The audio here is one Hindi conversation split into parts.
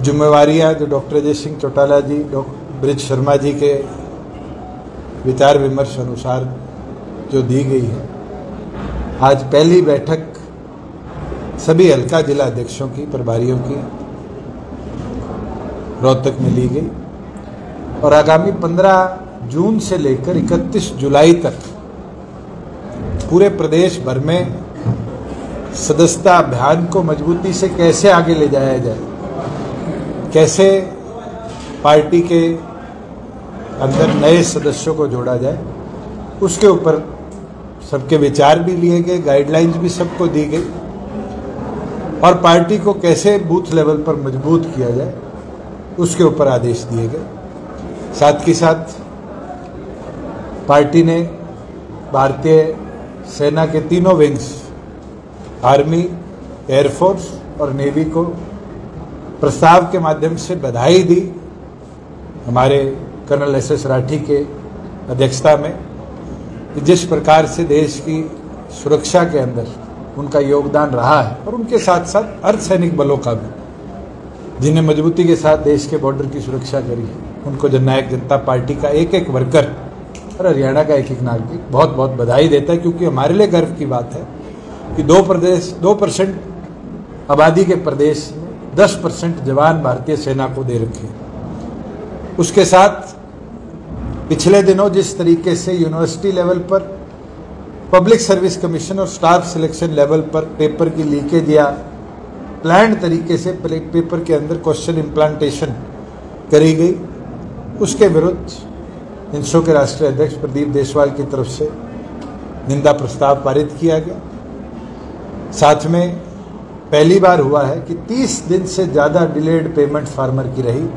जिम्मेवारियां जो डॉक्टर अजय सिंह चौटाला जी, ब्रिज शर्मा जी के विचार विमर्श अनुसार जो दी गई है, आज पहली बैठक सभी हल्का जिला अध्यक्षों की, प्रभारियों की रोहतक में ली गई और आगामी 15 जून से लेकर 31 जुलाई तक पूरे प्रदेश भर में सदस्यता अभियान को मजबूती से कैसे आगे ले जाया जाए, कैसे पार्टी के अंदर नए सदस्यों को जोड़ा जाए, उसके ऊपर सबके विचार भी लिए गए, गाइडलाइंस भी सबको दी गई और पार्टी को कैसे बूथ लेवल पर मजबूत किया जाए उसके ऊपर आदेश दिए गए। साथ ही साथ पार्टी ने भारतीय सेना के तीनों विंग्स, आर्मी, एयरफोर्स और नेवी को प्रस्ताव के माध्यम से बधाई दी। हमारे कर्नल एस.एस. राठी के अध्यक्षता में जिस प्रकार से देश की सुरक्षा के अंदर उनका योगदान रहा है और उनके साथ साथ अर्धसैनिक बलों का भी, जिन्हें मजबूती के साथ देश के बॉर्डर की सुरक्षा करी है, उनको जननायक जनता पार्टी का एक एक वर्कर और हरियाणा का एक एक नागरिक बहुत बहुत बधाई देता है, क्योंकि हमारे लिए गर्व की बात है कि 2% आबादी के प्रदेश में 10% जवान भारतीय सेना को दे रखे हैं। उसके साथ पिछले दिनों जिस तरीके से यूनिवर्सिटी लेवल पर, पब्लिक सर्विस कमीशन और स्टाफ सिलेक्शन लेवल पर पेपर की लीकेज या प्लान्ड तरीके से पेपर के अंदर क्वेश्चन इम्प्लांटेशन करी गई, उसके विरुद्ध इंसो के राष्ट्रीय अध्यक्ष प्रदीप देशवाल की तरफ से निंदा प्रस्ताव पारित किया गया। साथ में पहली बार हुआ है कि 30 दिन से ज़्यादा डिलेड पेमेंट फार्मर की रही।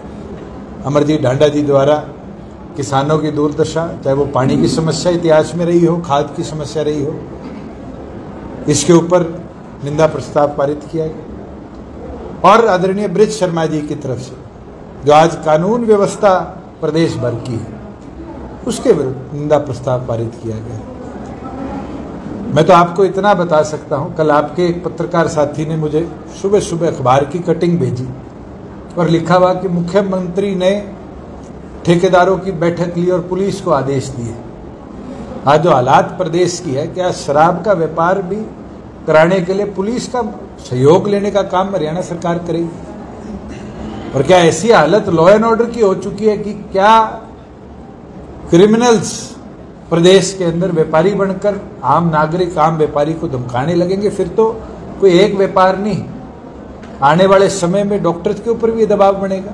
अमरजीत ढांडा जी द्वारा किसानों की दुर्दशा, चाहे वो पानी की समस्या इतिहास में रही हो, खाद की समस्या रही हो, इसके ऊपर निंदा प्रस्ताव पारित किया गया। और आदरणीय ब्रिज शर्मा जी की तरफ से जो आज कानून व्यवस्था प्रदेश भर की है, उसके विरुद्ध निंदा प्रस्ताव पारित किया गया। मैं तो आपको इतना बता सकता हूं, कल आपके एक पत्रकार साथी ने मुझे सुबह सुबह अखबार की कटिंग भेजी और लिखा हुआ कि मुख्यमंत्री ने ठेकेदारों की बैठक ली और पुलिस को आदेश दिए। आज जो हालात प्रदेश की है, क्या शराब का व्यापार भी कराने के लिए पुलिस का सहयोग लेने का काम हरियाणा सरकार करेगी? और क्या ऐसी हालत लॉ एंड ऑर्डर की हो चुकी है कि क्या क्रिमिनल्स प्रदेश के अंदर व्यापारी बनकर आम नागरिक, आम व्यापारी को धमकाने लगेंगे? फिर तो कोई एक व्यापार नहीं, आने वाले समय में डॉक्टर्स के ऊपर भी ये दबाव बढ़ेगा,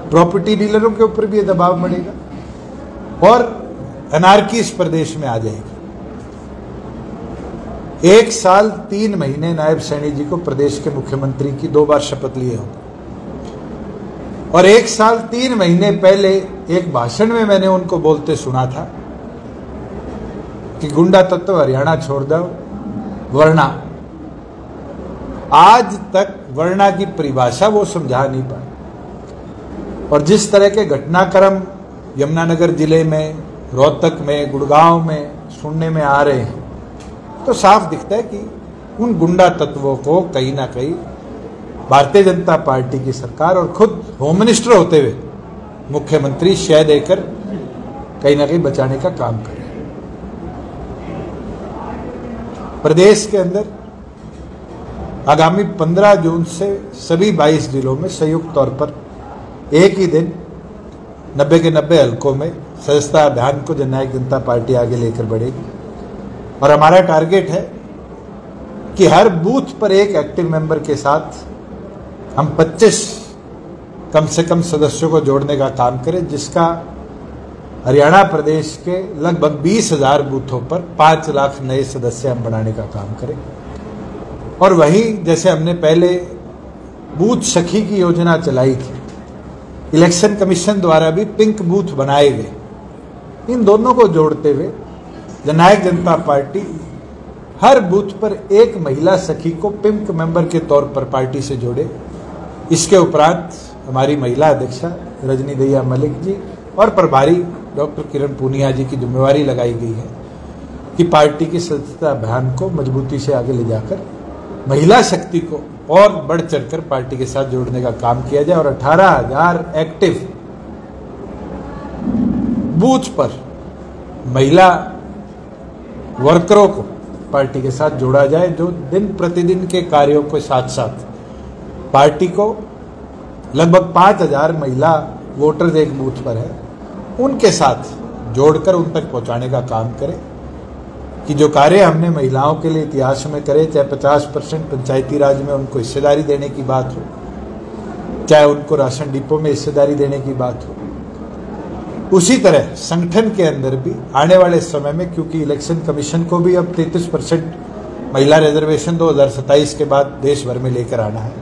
प्रॉपर्टी डीलरों के ऊपर भी ये दबाव बढ़ेगा और अनार्की इस प्रदेश में आ जाएगी। 1 साल 3 महीने नायब सैनी जी को प्रदेश के मुख्यमंत्री की 2 बार शपथ लिए होंगे और 1 साल 3 महीने पहले एक भाषण में मैंने उनको बोलते सुना था कि गुंडा तत्व हरियाणा छोड़ दो, वरना। आज तक वरना की परिभाषा वो समझा नहीं पाए और जिस तरह के घटनाक्रम यमुनानगर जिले में, रोहतक में, गुड़गांव में सुनने में आ रहे हैं, तो साफ दिखता है कि उन गुंडा तत्वों को कहीं ना कहीं भारतीय जनता पार्टी की सरकार और खुद होम मिनिस्टर होते हुए मुख्यमंत्री शय देकर कहीं ना कहीं बचाने का काम कर रहे हैं। प्रदेश के अंदर आगामी 15 जून से सभी 22 जिलों में संयुक्त तौर पर एक ही दिन 90 के 90 हलकों में सदस्यता अभियान को जननायक जनता पार्टी आगे लेकर बढ़ेगी और हमारा टारगेट है कि हर बूथ पर एक एक्टिव मेंबर के साथ हम 25 कम से कम सदस्यों को जोड़ने का काम करें, जिसका हरियाणा प्रदेश के लगभग 20,000 बूथों पर 5 लाख नए सदस्य हम बनाने का काम करें। और वहीं जैसे हमने पहले बूथ सखी की योजना चलाई थी, इलेक्शन कमीशन द्वारा भी पिंक बूथ बनाए गए। इन दोनों को जोड़ते हुए जननायक जनता पार्टी हर बूथ पर एक महिला सखी को पिंक मेंबर के तौर पर पार्टी से जोड़े। इसके उपरांत हमारी महिला अध्यक्षा रजनी दहिया मलिक जी और प्रभारी डॉक्टर किरण पूनिया जी की जिम्मेवारी लगाई गई है कि पार्टी की सदस्यता अभियान को मजबूती से आगे ले जाकर महिला शक्ति को और बढ़ चढ़कर पार्टी के साथ जोड़ने का काम किया जाए और 18,000 एक्टिव बूथ पर महिला वर्करों को पार्टी के साथ जोड़ा जाए, जो दिन प्रतिदिन के कार्यों के साथ साथ पार्टी को लगभग 5,000 महिला वोटर्स एक बूथ पर है, उनके साथ जोड़कर उन तक पहुंचाने का काम करें कि जो कार्य हमने महिलाओं के लिए इतिहास में करे, चाहे 50% पंचायती राज में उनको हिस्सेदारी देने की बात हो, चाहे उनको राशन डिपो में हिस्सेदारी देने की बात हो, उसी तरह संगठन के अंदर भी आने वाले समय में, क्योंकि इलेक्शन कमीशन को भी अब 33% महिला रिजर्वेशन 2027 के बाद देश भर में लेकर आना है,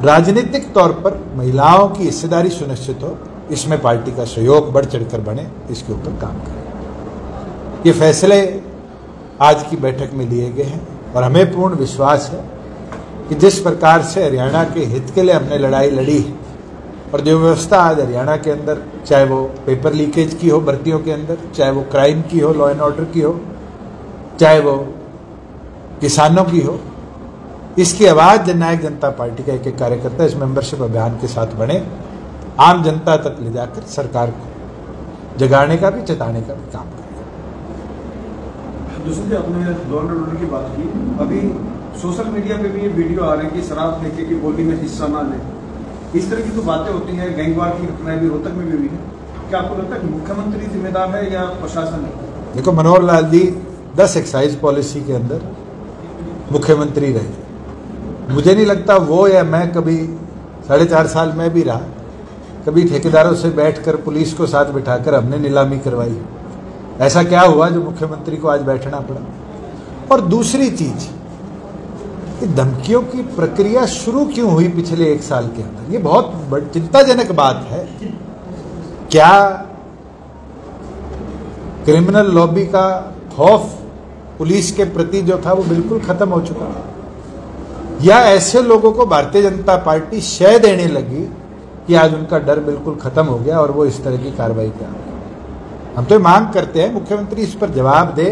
राजनीतिक तौर पर महिलाओं की हिस्सेदारी सुनिश्चित हो, इसमें पार्टी का सहयोग बढ़ चढ़कर बने, इसके ऊपर काम करें। ये फैसले आज की बैठक में लिए गए हैं और हमें पूर्ण विश्वास है कि जिस प्रकार से हरियाणा के हित के लिए हमने लड़ाई लड़ी है और जो व्यवस्था आज हरियाणा के अंदर, चाहे वो पेपर लीकेज की हो भर्तियों के अंदर, चाहे वो क्राइम की हो, लॉ एंड ऑर्डर की हो, चाहे वो किसानों की हो, इसकी आवाज जननायक जनता पार्टी का एक एक कार्यकर्ता इस मेंबरशिप अभियान के साथ बने, आम जनता तक ले जाकर सरकार को जगाने का भी, चेताने का भी काम करें। दूसरी आपने लॉ एंड ऑर्डर की बात की, अभी सोशल मीडिया पे भी ये वीडियो आ रहे हैं कि शराब लेके की गोली में हिस्सा ना ले, इस तरह की तो बातें होती हैं, गैंगवार की घटनाएं भी रोहतक में भी हुई है। क्या आपको लगता है कि मुख्यमंत्री जिम्मेदार है या प्रशासन है? देखो, मनोहर लाल जी 10 एक्साइज पॉलिसी के अंदर मुख्यमंत्री रहे, मुझे नहीं लगता वो या मैं कभी 4.5 साल में भी रहा, कभी ठेकेदारों से बैठकर पुलिस को साथ बिठाकर हमने नीलामी करवाई। ऐसा क्या हुआ जो मुख्यमंत्री को आज बैठना पड़ा? और दूसरी चीज, कि धमकियों की प्रक्रिया शुरू क्यों हुई पिछले 1 साल के अंदर? ये बहुत चिंताजनक बात है। क्या क्रिमिनल लॉबी का खौफ पुलिस के प्रति जो था वो बिल्कुल खत्म हो चुका, या ऐसे लोगों को भारतीय जनता पार्टी शय देने लगी कि आज उनका डर बिल्कुल खत्म हो गया और वो इस तरह की कार्रवाई कर? हम तो मांग करते हैं मुख्यमंत्री इस पर जवाब दे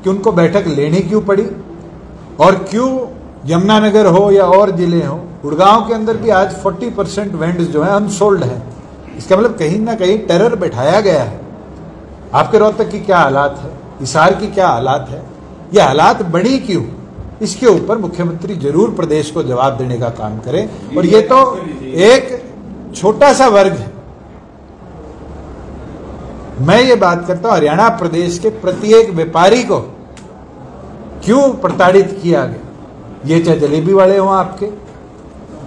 कि उनको बैठक लेनी क्यों पड़ी और क्यों यमुनानगर हो या और जिले हो, गुड़गांव के अंदर भी आज 40% वेंड्स जो है अनसोल्ड है। इसका मतलब कहीं ना कहीं टेरर बैठाया गया है। आपके रोहतक की क्या हालात है, हिसार की क्या हालात है, ये हालात बड़ी क्यों, इसके ऊपर मुख्यमंत्री जरूर प्रदेश को जवाब देने का काम करे। और ये तो एक छोटा सा वर्ग है। मैं ये बात करता हूं, हरियाणा प्रदेश के प्रत्येक व्यापारी को क्यों प्रताड़ित किया गया, ये चाहे जलेबी वाले हों आपके,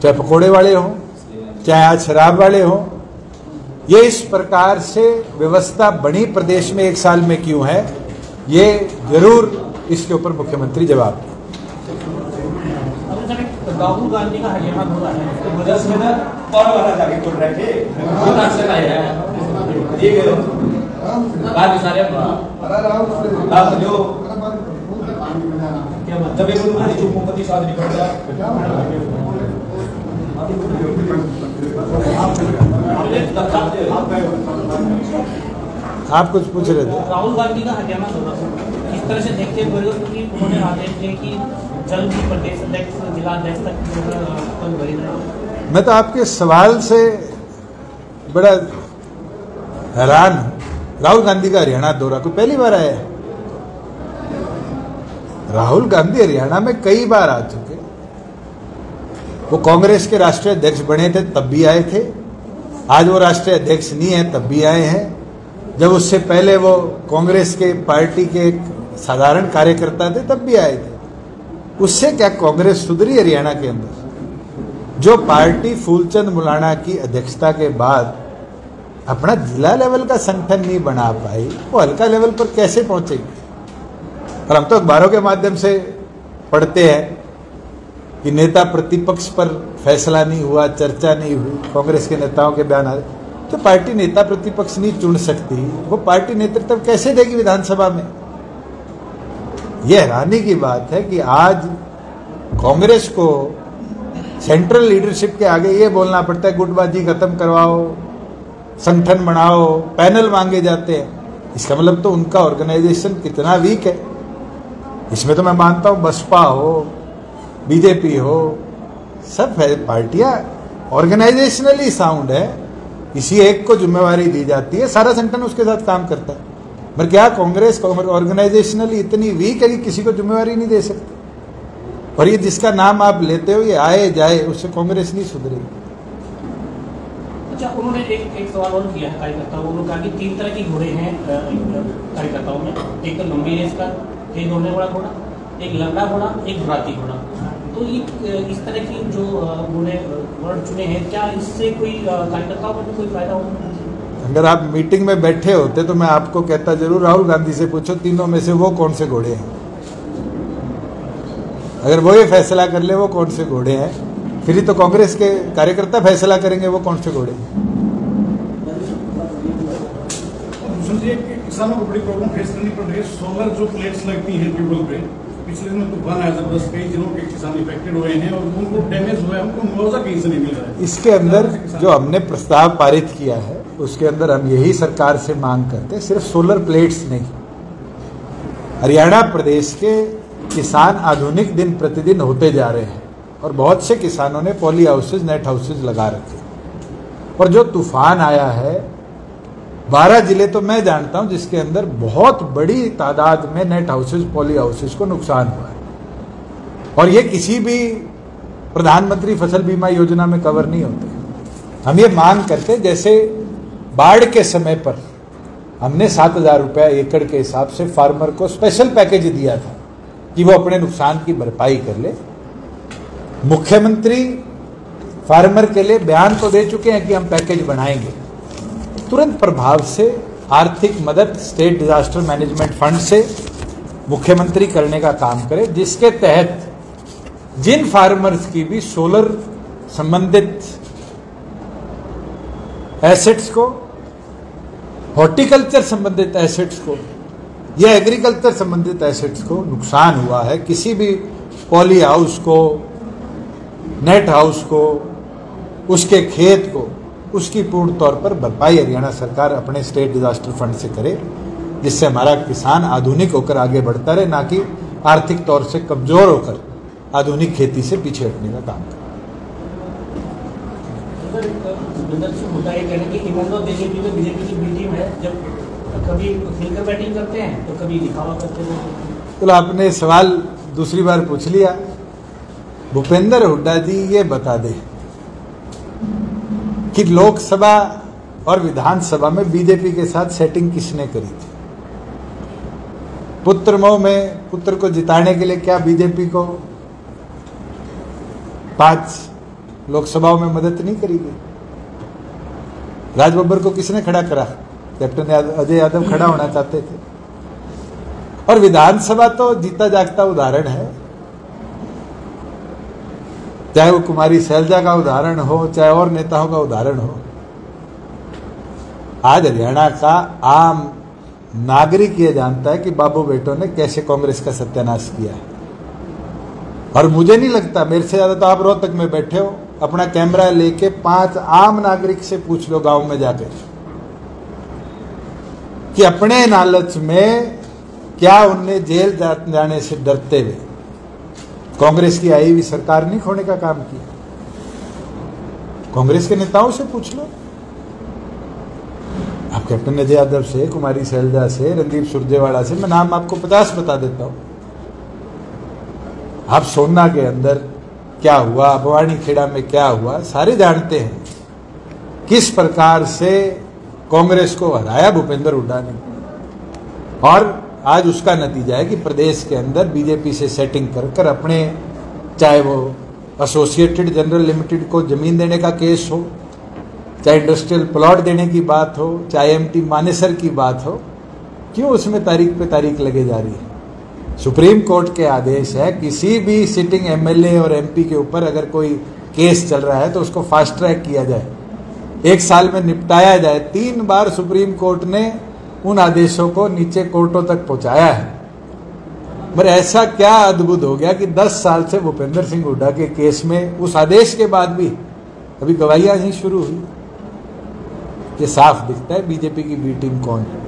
चाहे पकोड़े वाले हों, चाहे आज शराब वाले हों, ये इस प्रकार से व्यवस्था बनी प्रदेश में 1 साल में क्यों है, ये जरूर इसके ऊपर मुख्यमंत्री जवाब दें। राहुल गांधी का हरियाणा दौरा है, तो 10 मिनट और वाला जाके बोल रहे थे जो जब एक साथ निकल गया। आप कुछ पूछ रहे थे? राहुल गांधी का हरियाणा दौरा किस तरह से देखते हुए, क्योंकि उन्होंने आदेश दिए कि जल्द ही प्रदेश अध्यक्ष, जिला अध्यक्ष तक भरी जाए। मैं तो आपके सवाल से बड़ा हैरान हूं। राहुल गांधी का हरियाणा दौरा कोई पहली बार आया है? राहुल गांधी हरियाणा में कई बार आ चुके। वो कांग्रेस के राष्ट्रीय अध्यक्ष बने थे तब भी आए थे, आज वो राष्ट्रीय अध्यक्ष नहीं है तब भी आए हैं, जब उससे पहले वो कांग्रेस के पार्टी के एक साधारण कार्यकर्ता थे तब भी आए थे। उससे क्या कांग्रेस सुधरी हरियाणा के अंदर? जो पार्टी फूलचंद मुलाना की अध्यक्षता के बाद अपना जिला लेवल का संगठन नहीं बना पाई, वो हल्का लेवल पर कैसे पहुंचेगी? और हम तो अखबारों के माध्यम से पढ़ते हैं कि नेता प्रतिपक्ष पर फैसला नहीं हुआ, चर्चा नहीं हुई, कांग्रेस के नेताओं के बयान आ रहे। तो पार्टी नेता प्रतिपक्ष नहीं चुन सकती, वो पार्टी नेतृत्व कैसे देगी विधानसभा में? यह हैरानी की बात है कि आज कांग्रेस को सेंट्रल लीडरशिप के आगे ये बोलना पड़ता है गुटबाजी खत्म करवाओ, संगठन बनाओ, पैनल मांगे जाते हैं। इसका मतलब तो उनका ऑर्गेनाइजेशन कितना वीक है। इसमें तो मैं मानता हूं बसपा हो बीजेपी हो, सब पार्टियां ऑर्गेनाइजेशनली साउंड है, किसी एक को जिम्मेवारी दी जाती है, सारा संगठन उसके साथ काम करता है। मगर क्या कांग्रेस ऑर्गेनाइजेशनली इतनी वीक है कि किसी को जिम्मेवारी नहीं दे सकती? और ये जिसका नाम आप लेते हो, ये आए जाए, उससे कांग्रेस नहीं सुधरेगी। अच्छा, उन्होंने एक सवाल और किया है कार्यकर्ताओं, उन्होंने कहा कि 3 तरह के घोड़े हैं कार्यकर्ताओं में, एक तो लंबी रेस का तेज दौड़ने वाला घोड़ा, एक लंबा घोड़ा, एक भ्राती घोड़ा। तो ये इस तरह की जो उन्होंने वर्ड चुने हैं, क्या इससे कोई कार्यकर्ताओं को भी कोई फायदा होगा? अगर आप मीटिंग में बैठे होते तो मैं आपको कहता जरूर, राहुल गांधी से पूछो तीनों में से वो कौन से घोड़े हैं। अगर वो ये फैसला कर ले वो कौन से घोड़े हैं, फिर ही तो कांग्रेस के कार्यकर्ता फैसला करेंगे वो कौन से घोड़े हैं। किसानों को बड़ी प्रॉब्लम फेस करनी पड़ रही है। सोलर जो प्लेट्स लगती हैं ट्यूबवेल पे, पिछले दिनों तूफान आया जबरदस्त, कई जिलों के किसान इफेक्टेड हुए हैं और उनको डैमेज हुआ है, उनको मुआवजा कहीं से नहीं मिल रहा है। इसके अंदर जो हमने प्रस्ताव पारित किया है उसके अंदर हम यही सरकार से मांग करते हैं, सिर्फ सोलर प्लेट्स नहीं, हरियाणा प्रदेश के किसान आधुनिक दिन प्रतिदिन होते जा रहे हैं और बहुत से किसानों ने पॉली हाउसेज, नेट हाउसेज लगा रखे। और जो तूफान आया है 12 जिले तो मैं जानता हूं जिसके अंदर बहुत बड़ी तादाद में नेट हाउसेज, पॉली हाउसेज को नुकसान हुआ है और ये किसी भी प्रधानमंत्री फसल बीमा योजना में कवर नहीं होते। हम ये मांग करते, जैसे बाढ़ के समय पर हमने 7,000 रुपया एकड़ के हिसाब से फार्मर को स्पेशल पैकेज दिया था कि वो अपने नुकसान की भरपाई कर ले। मुख्यमंत्री फार्मर के लिए बयान तो दे चुके हैं कि हम पैकेज बनाएंगे, तुरंत प्रभाव से आर्थिक मदद स्टेट डिजास्टर मैनेजमेंट फंड से मुख्यमंत्री करने का काम करे, जिसके तहत जिन फार्मर्स की भी सोलर संबंधित एसेट्स को, हॉर्टिकल्चर संबंधित एसेट्स को या एग्रीकल्चर संबंधित एसेट्स को नुकसान हुआ है, किसी भी पॉली हाउस को, नेट हाउस को, उसके खेत को, उसकी पूर्ण तौर पर भरपाई हरियाणा सरकार अपने स्टेट डिजास्टर फंड से करे, जिससे हमारा किसान आधुनिक होकर आगे बढ़ता रहे, ना कि आर्थिक तौर से कमजोर होकर आधुनिक खेती से पीछे हटने का काम करे। मुद्दा ये कहने की बीजेपी में बीजेपी की बी टीम है, जब कभी मिलकर बैटिंग करते हैं तो कभी दिखावा करते हैं। तो आपने सवाल दूसरी बार पूछ लिया। भूपेंद्र हुड्डा जी ये बता दे कि लोकसभा और विधानसभा में बीजेपी के साथ सेटिंग किसने करी थी? पुत्र मोह में पुत्र को जिताने के लिए क्या बीजेपी को 5 लोकसभाओं में मदद नहीं करी गई? राज बब्बर को किसने खड़ा करा? कैप्टन अजय यादव खड़ा होना चाहते थे। और विधानसभा तो जीता जागता उदाहरण है, चाहे वो कुमारी शैलजा का उदाहरण हो, चाहे और नेताओं का उदाहरण हो। आज हरियाणा का आम नागरिक ये जानता है कि बाबू बेटों ने कैसे कांग्रेस का सत्यानाश किया है। और मुझे नहीं लगता, मेरे से ज्यादा तो आप रोहतक में बैठे हो, अपना कैमरा लेके 5 आम नागरिक से पूछ लो गांव में जाकर कि अपने लालच में क्या उनने जेल जाने से डरते हुए कांग्रेस की आई हुई सरकार नहीं खोने का काम किया। कांग्रेस के नेताओं से पूछ लो, आप कैप्टन अजय यादव से, कुमारी शैलजा से, रणदीप सुरजेवाला से, मैं नाम आपको 50 बता देता हूं। आप सोना के अंदर क्या हुआ, भवानी खेड़ा में क्या हुआ, सारे जानते हैं किस प्रकार से कांग्रेस को हराया भूपेंद्र हुड्डा ने। और आज उसका नतीजा है कि प्रदेश के अंदर बीजेपी से सेटिंग कर कर अपने, चाहे वो एसोसिएटेड जनरल लिमिटेड को जमीन देने का केस हो, चाहे इंडस्ट्रियल प्लॉट देने की बात हो, चाहे एमटी मानेसर की बात हो, क्यों उसमें तारीख पे तारीख लगे जा रही है? सुप्रीम कोर्ट के आदेश है, किसी भी सिटिंग एमएलए और एमपी के ऊपर अगर कोई केस चल रहा है तो उसको फास्ट ट्रैक किया जाए, 1 साल में निपटाया जाए। 3 बार सुप्रीम कोर्ट ने उन आदेशों को नीचे कोर्टों तक पहुंचाया है। पर ऐसा क्या अद्भुत हो गया कि 10 साल से भूपेंद्र सिंह हुड्डा के केस में उस आदेश के बाद भी अभी गवाहियां ही शुरू हुई। ये साफ दिखता है बीजेपी की बी टीम कौन है।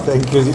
Thank you ji.